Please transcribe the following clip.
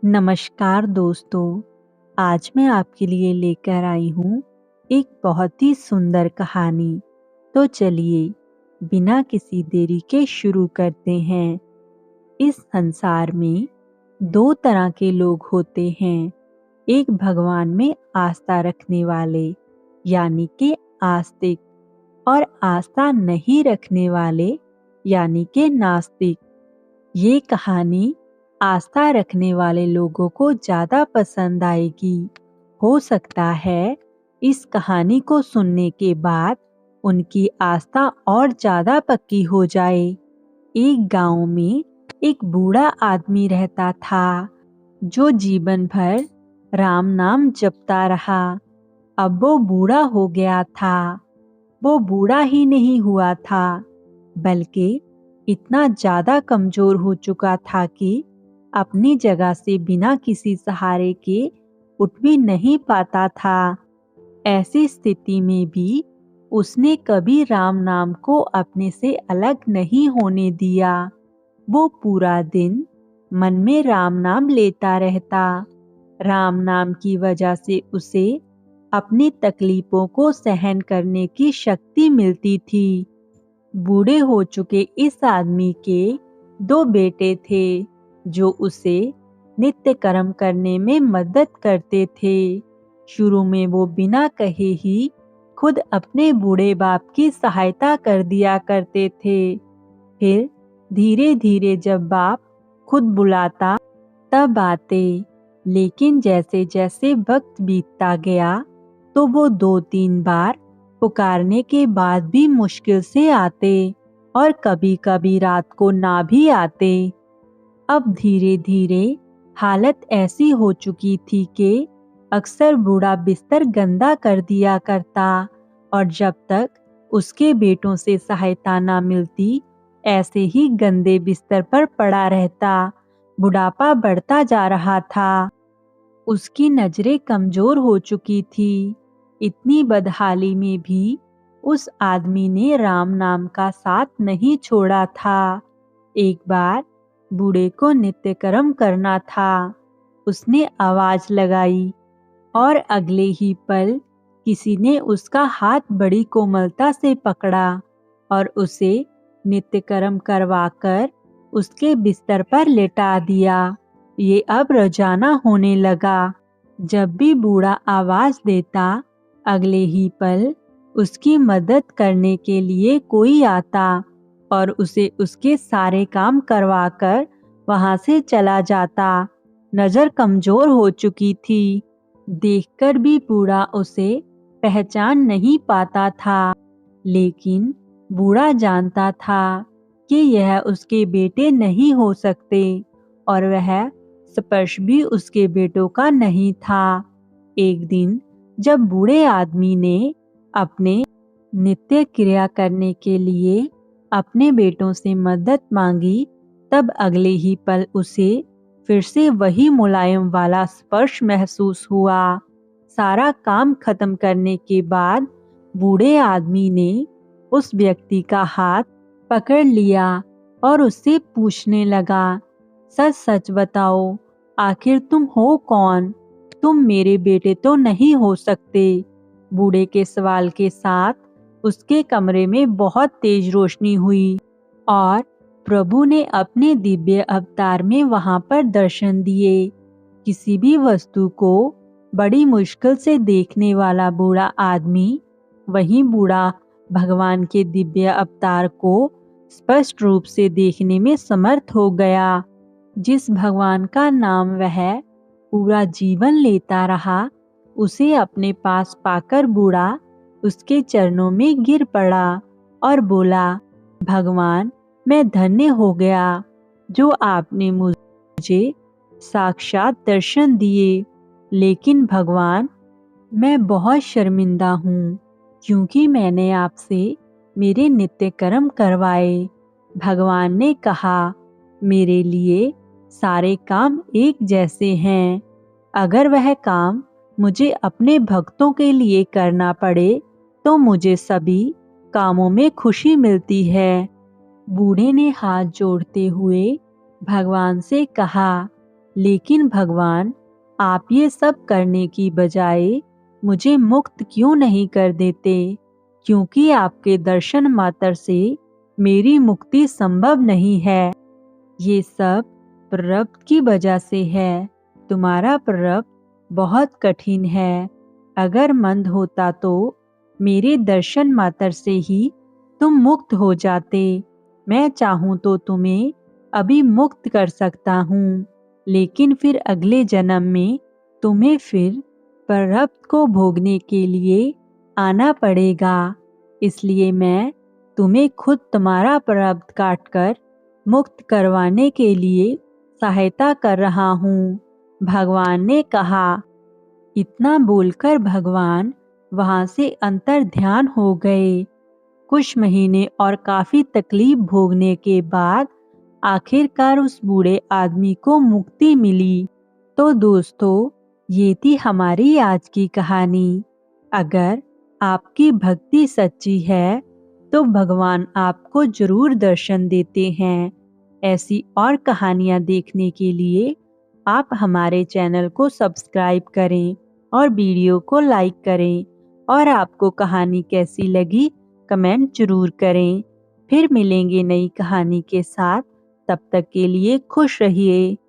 नमस्कार दोस्तों। आज मैं आपके लिए लेकर आई हूँ एक बहुत ही सुंदर कहानी। तो चलिए बिना किसी देरी के शुरू करते हैं। इस संसार में दो तरह के लोग होते हैं। एक भगवान में आस्था रखने वाले यानी कि आस्तिक, और आस्था नहीं रखने वाले यानी कि नास्तिक। ये कहानी आस्था रखने वाले लोगों को ज़्यादा पसंद आएगी। हो सकता है इस कहानी को सुनने के बाद उनकी आस्था और ज़्यादा पक्की हो जाए। एक गांव में एक बूढ़ा आदमी रहता था जो जीवन भर राम नाम जपता रहा। अब वो बूढ़ा हो गया था। वो बूढ़ा ही नहीं हुआ था, बल्कि इतना ज़्यादा कमज़ोर हो चुका था कि अपनी जगह से बिना किसी सहारे के उठ भी नहीं पाता था। ऐसी स्थिति में भी उसने कभी राम नाम को अपने से अलग नहीं होने दिया। वो पूरा दिन मन में राम नाम लेता रहता। राम नाम की वजह से उसे अपनी तकलीफों को सहन करने की शक्ति मिलती थी। बूढ़े हो चुके इस आदमी के दो बेटे थे जो उसे नित्य कर्म करने में मदद करते थे। शुरू में वो बिना कहे ही खुद अपने बूढ़े बाप की सहायता कर दिया करते थे। फिर धीरे धीरे जब बाप खुद बुलाता तब आते। लेकिन जैसे जैसे वक्त बीतता गया तो वो 2-3 बार पुकारने के बाद भी मुश्किल से आते और कभी-कभी रात को ना भी आते। अब धीरे धीरे हालत ऐसी हो चुकी थी कि अक्सर बूढ़ा बिस्तर गंदा कर दिया करता, और जब तक उसके बेटों से सहायता ना मिलती ऐसे ही गंदे बिस्तर पर पड़ा रहता। बुढ़ापा बढ़ता जा रहा था। उसकी नजरें कमजोर हो चुकी थी। इतनी बदहाली में भी उस आदमी ने राम नाम का साथ नहीं छोड़ा था। एक बार बूढ़े को नित्य कर्म करना था। उसने आवाज लगाई और अगले ही पल किसी ने उसका हाथ बड़ी कोमलता से पकड़ा और उसे नित्य कर्म करवाकर उसके बिस्तर पर लेटा दिया। ये अब रोजाना होने लगा। जब भी बूढ़ा आवाज देता अगले ही पल उसकी मदद करने के लिए कोई आता और उसे उसके सारे काम करवाकर वहां से चला जाता। नजर कमजोर हो चुकी थी। देखकर भी बूढ़ा उसे पहचान नहीं पाता था। लेकिन बूढ़ा जानता था कि यह उसके बेटे नहीं हो सकते और वह स्पर्श भी उसके बेटों का नहीं था। एक दिन जब बूढ़े आदमी ने अपने नित्य क्रिया करने के लिए अपने बेटों से मदद मांगी तब अगले ही पल उसे फिर से वही मुलायम वाला स्पर्श महसूस हुआ। सारा काम खत्म करने के बाद बूढ़े आदमी ने उस व्यक्ति का हाथ पकड़ लिया और उससे पूछने लगा, सच सच बताओ, आखिर तुम हो कौन? तुम मेरे बेटे तो नहीं हो सकते। बूढ़े के सवाल के साथ उसके कमरे में बहुत तेज रोशनी हुई और प्रभु ने अपने दिव्य अवतार में वहां पर दर्शन दिए। किसी भी वस्तु को बड़ी मुश्किल से देखने वाला बूढ़ा आदमी वही बूढ़ा भगवान के दिव्य अवतार को स्पष्ट रूप से देखने में समर्थ हो गया। जिस भगवान का नाम वह पूरा जीवन लेता रहा, उसे अपने पास पाकर बूढ़ा उसके चरणों में गिर पड़ा और बोला, भगवान, मैं धन्य हो गया जो आपने मुझे साक्षात दर्शन दिए। लेकिन भगवान, मैं बहुत शर्मिंदा हूँ क्योंकि मैंने आपसे मेरे नित्य कर्म करवाए। भगवान ने कहा, मेरे लिए सारे काम एक जैसे हैं। अगर वह काम मुझे अपने भक्तों के लिए करना पड़े तो मुझे सभी कामों में खुशी मिलती है। बूढ़े ने हाथ जोड़ते हुए भगवान से कहा, लेकिन भगवान, आप ये सब करने की बजाय मुझे मुक्त क्यों नहीं कर देते? क्योंकि आपके दर्शन मात्र से मेरी मुक्ति संभव नहीं है। ये सब प्रारब्ध की वजह से है। तुम्हारा प्रारब्ध बहुत कठिन है। अगर मंद होता तो मेरे दर्शन मात्र से ही तुम मुक्त हो जाते। मैं चाहूँ तो तुम्हें अभी मुक्त कर सकता हूँ, लेकिन फिर अगले जन्म में तुम्हें फिर प्रारब्ध को भोगने के लिए आना पड़ेगा। इसलिए मैं तुम्हें खुद तुम्हारा प्रारब्ध काटकर मुक्त करवाने के लिए सहायता कर रहा हूँ, भगवान ने कहा। इतना बोलकर भगवान वहां से अंतर ध्यान हो गए। कुछ महीने और काफी तकलीफ भोगने के बाद आखिरकार उस बूढ़े आदमी को मुक्ति मिली। तो दोस्तों, ये थी हमारी आज की कहानी। अगर आपकी भक्ति सच्ची है तो भगवान आपको जरूर दर्शन देते हैं। ऐसी और कहानियाँ देखने के लिए आप हमारे चैनल को सब्सक्राइब करें और वीडियो को लाइक करें। और आपको कहानी कैसी लगी कमेंट जरूर करें। फिर मिलेंगे नई कहानी के साथ। तब तक के लिए खुश रहिए।